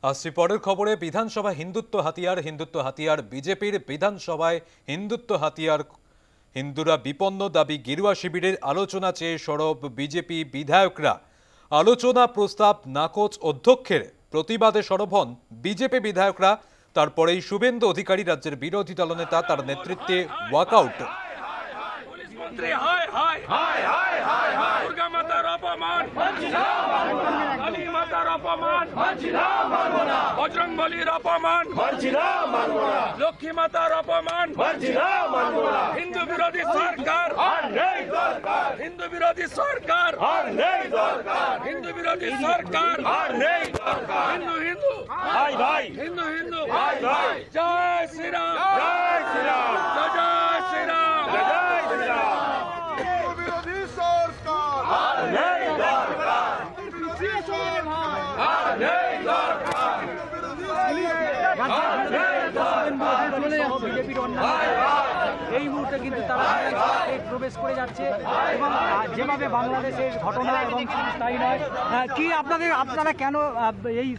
আসছি পরের খবরে বিধানসভা হিন্দুত্ব হাতিয়ার বিজেপির বিধানসভায় হিন্দুত্ব হাতিয়ার হিন্দুরা বিপন্ন দাবি গেরুয়া শিবিরের আলোচনা চেয়ে সরব বিজেপি বিধায়করা আলোচনা প্রস্তাব নাকচ অধ্যক্ষের প্রতিবাদে সরব হন বিজেপি বিধায়করা। তারপরেই শুভেন্দু অধিকারী রাজ্যের বিরোধী দলনেতা তার নেতৃত্বে ওয়াকআউট। বজরংবলীর অপমান, লক্ষ্মী মাতার অপমান, হিন্দু বিরোধী সরকার, হিন্দু বিরোধী সরকার, হিন্দু বিরোধী সরকার, হিন্দু হিন্দু হিন্দু হিন্দু জয় শ্রীরাম, জয় শ্রীরাম, জয় শ্রীরাম, জয় শ্রীরাম। এই মুহূর্তে কিন্তু তারা প্রবেশ করে যাচ্ছে এবং যেভাবে বাংলাদেশের ঘটনা এবং তাই নয় কি আপনারা কেন এই